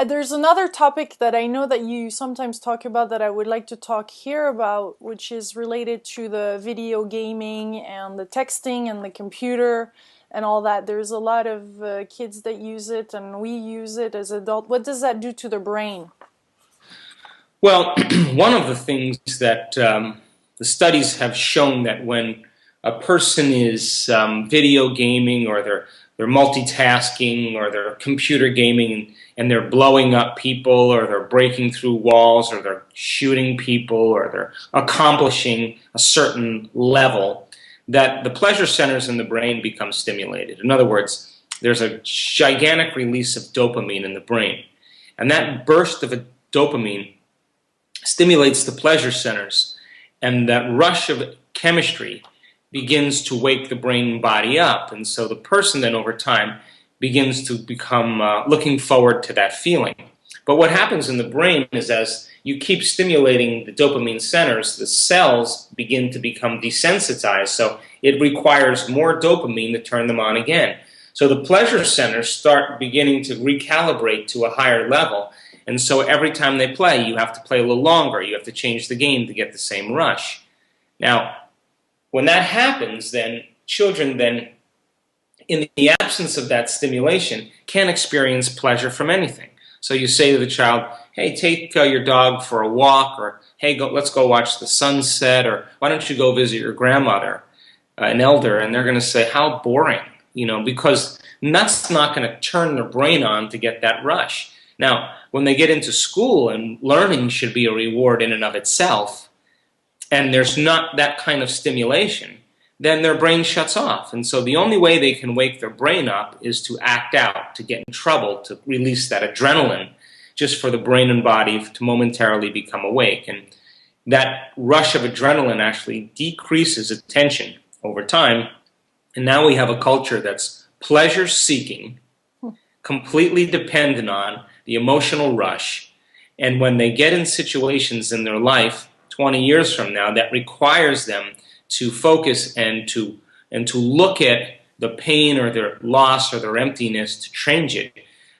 There's another topic that I know that you sometimes talk about that I would like to talk here about, which is related to the video gaming and the texting and the computer and all that. There's a lot of kids that use it, and we use it as adults. What does that do to the brain? Well, one of the things that the studies have shown that when a person is video gaming, or they're multitasking, or they're computer gaming, and they're blowing up people, or they're breaking through walls, or they're shooting people, or they're accomplishing a certain level, that the pleasure centers in the brain become stimulated. In other words, there's a gigantic release of dopamine in the brain. And that burst of a dopamine stimulates the pleasure centers, and that rush of chemistry begins to wake the brain and body up. And so the person then over time begins to become looking forward to that feeling. But what happens in the brain is, as you keep stimulating the dopamine centers, the cells begin to become desensitized, so it requires more dopamine to turn them on again. So the pleasure centers start beginning to recalibrate to a higher level, and so every time they play, you have to play a little longer, you have to change the game to get the same rush. Now, when that happens, then children then, in the absence of that stimulation, can't experience pleasure from anything. So you say to the child, hey, take your dog for a walk, or hey, let's go watch the sunset, or why don't you go visit your grandmother, an elder, and they're going to say, how boring, because that's not going to turn their brain on to get that rush. Now, when they get into school, and learning should be a reward in and of itself, and there's not that kind of stimulation, then their brain shuts off. And so the only way they can wake their brain up is to act out, to get in trouble, to release that adrenaline, just for the brain and body to momentarily become awake. And that rush of adrenaline actually decreases attention over time. And now we have a culture that's pleasure-seeking, completely dependent on the emotional rush. And when they get in situations in their life 20 years from now that requires them to focus and to look at the pain or their loss or their emptiness to change it,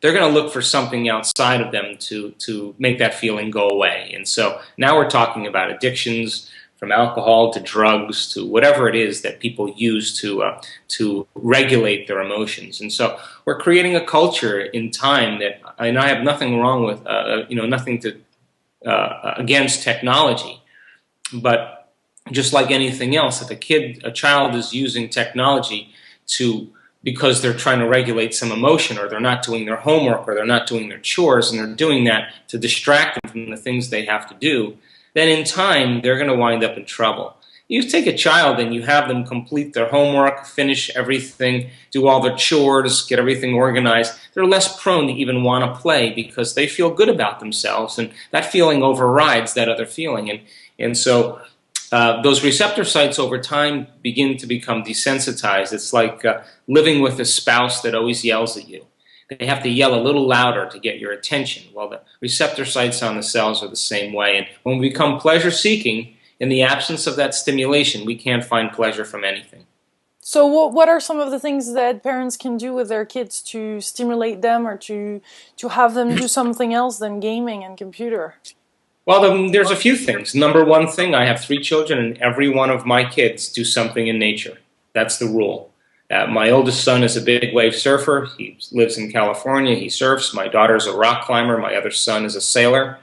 they're going to look for something outside of them to make that feeling go away. And so now we're talking about addictions, from alcohol to drugs to whatever it is that people use to regulate their emotions. And so we're creating a culture in time that, and I have nothing wrong with, nothing to against technology, but just like anything else, if a child is using technology because they're trying to regulate some emotion, or they're not doing their homework, or they're not doing their chores, and they're doing that to distract them from the things they have to do, then in time they're going to wind up in trouble. You take a child and you have them complete their homework, finish everything, do all their chores, get everything organized, they're less prone to even want to play because they feel good about themselves, and that feeling overrides that other feeling. And so those receptor sites over time begin to become desensitized. It's like living with a spouse that always yells at you. They have to yell a little louder to get your attention. Well, the receptor sites on the cells are the same way. And when we become pleasure-seeking, in the absence of that stimulation, we can't find pleasure from anything. So what are some of the things that parents can do with their kids to stimulate them, or to have them do something else than gaming and computer? Well, there's a few things. Number one thing, I have 3 children, and every one of my kids do something in nature. That's the rule. My oldest son is a big wave surfer. He lives in California. He surfs. My daughter's a rock climber. My other son is a sailor.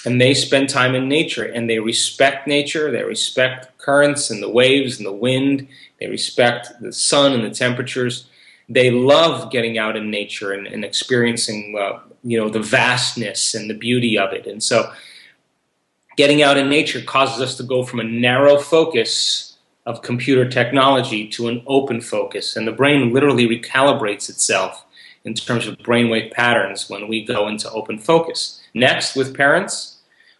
And they spend time in nature, and they respect nature. They respect currents and the waves and the wind. They respect the sun and the temperatures. They love getting out in nature and experiencing the vastness and the beauty of it. And so getting out in nature causes us to go from a narrow focus of computer technology to an open focus, and the brain literally recalibrates itself in terms of brainwave patterns when we go into open focus. Next, with parents,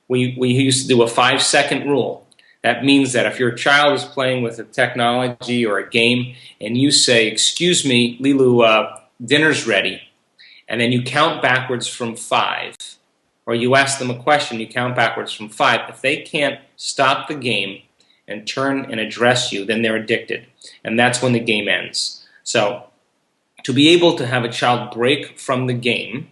we used to do a 5-second rule. That means that if your child is playing with a technology or a game and you say, excuse me, Lilu, dinner's ready, and then you count backwards from 5, or you ask them a question, you count backwards from 5, if they can't stop the game and turn and address you, then they're addicted. And that's when the game ends. So to be able to have a child break from the game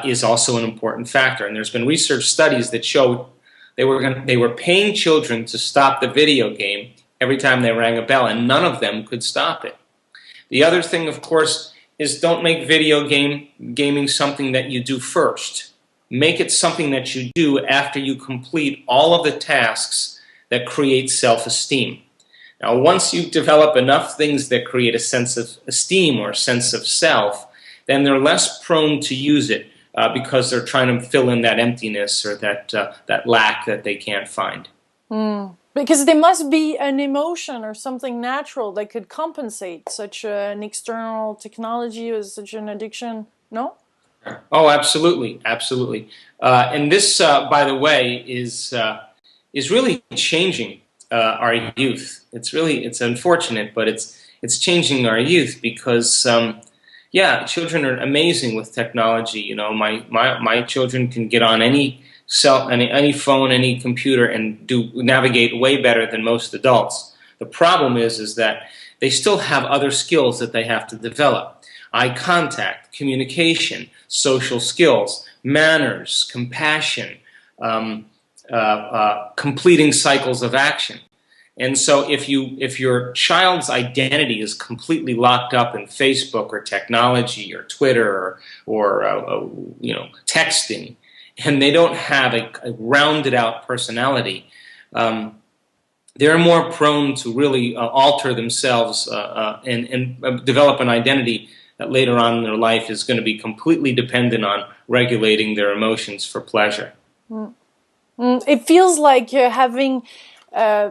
is also an important factor. And there's been research studies that show they were paying children to stop the video game every time they rang a bell, and none of them could stop it. The other thing, of course, is don't make gaming something that you do first. Make it something that you do after you complete all of the tasks that create self-esteem. Now, once you develop enough things that create a sense of esteem or a sense of self, then they're less prone to use it because they're trying to fill in that emptiness or that lack that they can't find. Because there must be an emotion or something natural that could compensate such an external technology or such an addiction, no? Oh, absolutely, absolutely. And this, by the way, is really changing our youth. It's unfortunate, but it's changing our youth because yeah, children are amazing with technology. You know, my children can get on any phone, any computer, and navigate way better than most adults. The problem is that they still have other skills that they have to develop: eye contact, communication, social skills, manners, compassion, completing cycles of action. And so if your child's identity is completely locked up in Facebook or technology or Twitter or texting, and they don't have a rounded out personality, they're more prone to really alter themselves and develop an identity that later on in their life is going to be completely dependent on regulating their emotions for pleasure. It feels like having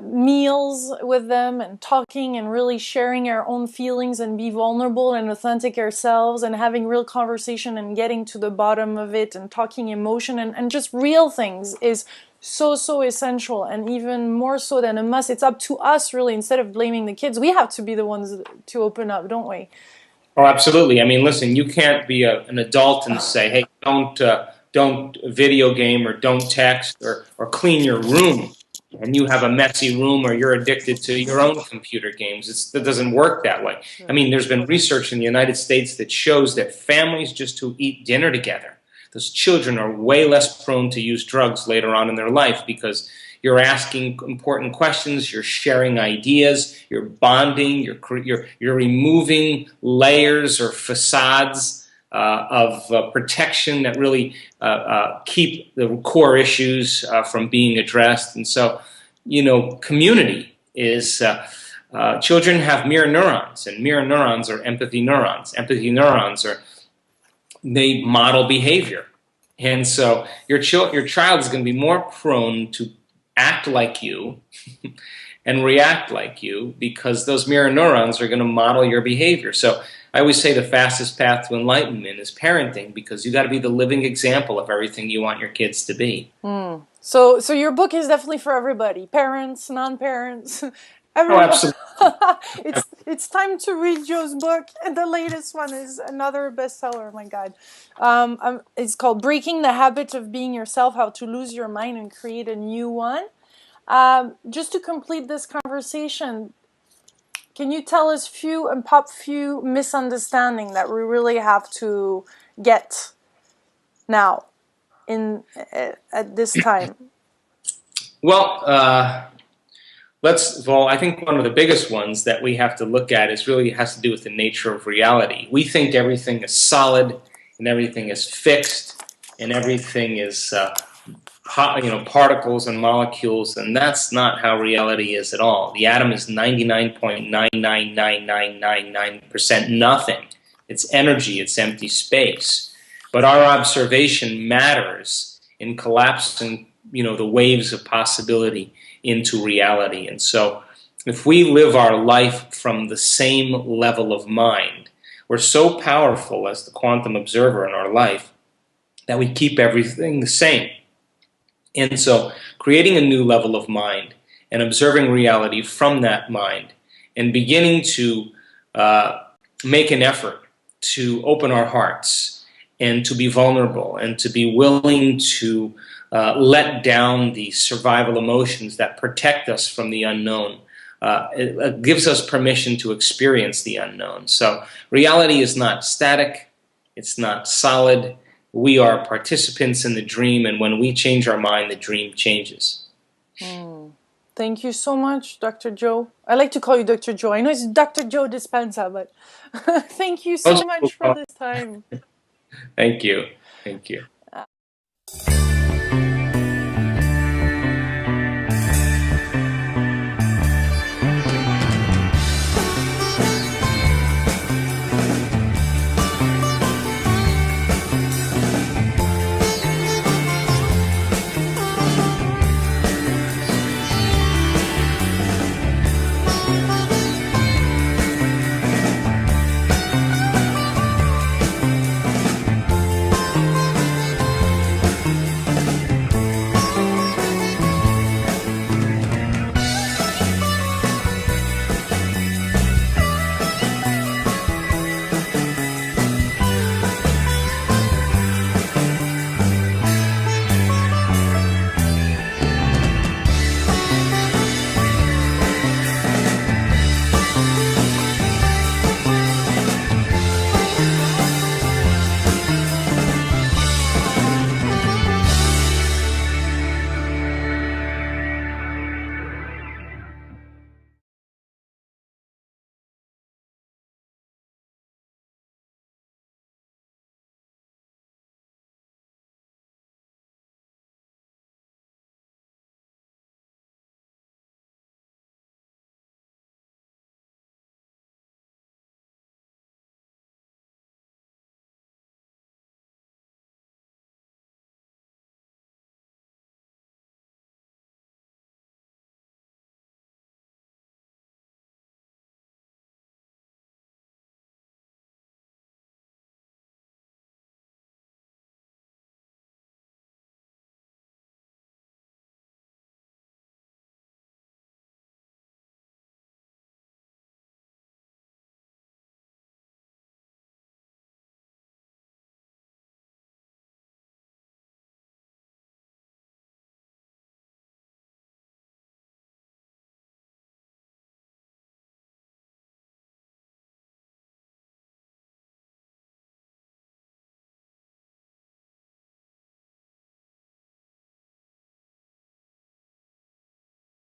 meals with them and talking and really sharing our own feelings and be vulnerable and authentic ourselves and having real conversation and getting to the bottom of it and talking emotion and just real things is so essential, and even more so than a must. It's up to us, really. Instead of blaming the kids, we have to be the ones to open up, don't we? Oh, absolutely. I mean, listen, you can't be an adult and say, hey, don't video game or don't text or clean your room, and you have a messy room or you're addicted to your own computer games. It doesn't work that way. I mean, there's been research in the United States that shows that families just who eat dinner together, those children are way less prone to use drugs later on in their life because you're asking important questions, you're sharing ideas, you're bonding, you're removing layers or facades of protection that really keep the core issues from being addressed. And so, you know, community is, children have mirror neurons, and mirror neurons are empathy neurons. Empathy neurons they model behavior. And so your child is going to be more prone to act like you and react like you because those mirror neurons are going to model your behavior. So I always say the fastest path to enlightenment is parenting, because you got to be the living example of everything you want your kids to be. So your book is definitely for everybody, parents, non-parents. Oh, absolutely. It's time to read Joe's book, and the latest one is another bestseller. Oh my God, it's called "Breaking the Habit of Being Yourself: How to Lose Your Mind and Create a New One." Just to complete this conversation, can you tell us few misunderstandings that we really have to get now at this time? Well, I think one of the biggest ones that we have to look at has to do with the nature of reality. We think everything is solid and everything is fixed and everything is particles and molecules, and that's not how reality is at all. The atom is 99.99999% nothing. It's energy, it's empty space. But our observation matters in collapsing, the waves of possibility into reality. And so if we live our life from the same level of mind, we're so powerful as the quantum observer in our life that we keep everything the same. And so creating a new level of mind and observing reality from that mind and beginning to make an effort to open our hearts and to be vulnerable and to be willing to let down the survival emotions that protect us from the unknown. It gives us permission to experience the unknown. So reality is not static, it's not solid, we are participants in the dream, and when we change our mind, the dream changes. Thank you so much, Dr. Joe. I like to call you Dr. Joe. I know it's Dr. Joe Dispenza, but thank you so much for this time. Thank you. Thank you.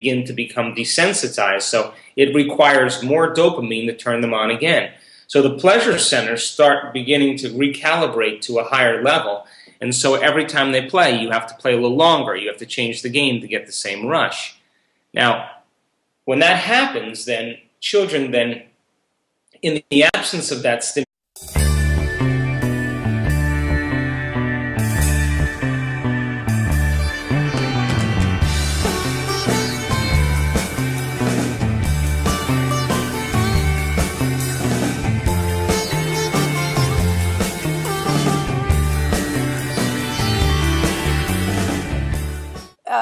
Begin to become desensitized, so it requires more dopamine to turn them on again. So the pleasure centers start beginning to recalibrate to a higher level, and so every time they play, you have to play a little longer. You have to change the game to get the same rush. Now, when that happens, then children then, in the absence of that stimulus,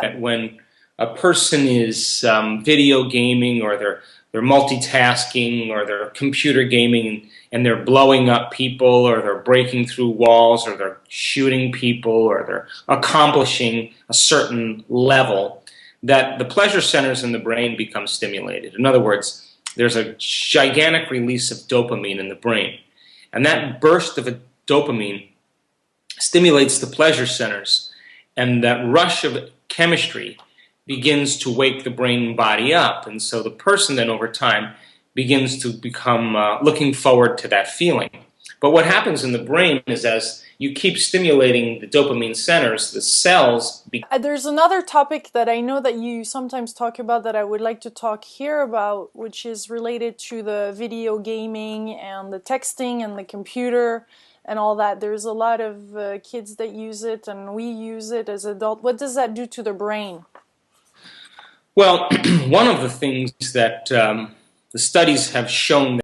that when a person is video gaming, or they're multitasking, or they're computer gaming, and they're blowing up people, or they're breaking through walls, or they're shooting people, or they're accomplishing a certain level, that the pleasure centers in the brain become stimulated. In other words, there's a gigantic release of dopamine in the brain. And that burst of dopamine stimulates the pleasure centers, and that rush of chemistry begins to wake the brain and body up. And so the person then over time begins to become looking forward to that feeling. But what happens in the brain is, as you keep stimulating the dopamine centers, the cells... There's another topic that I know that you sometimes talk about that I would like to talk here about, which is related to the video gaming and the texting and the computer and all that. There's a lot of kids that use it, and we use it as adults. What does that do to the brain? Well, one of the things that the studies have shown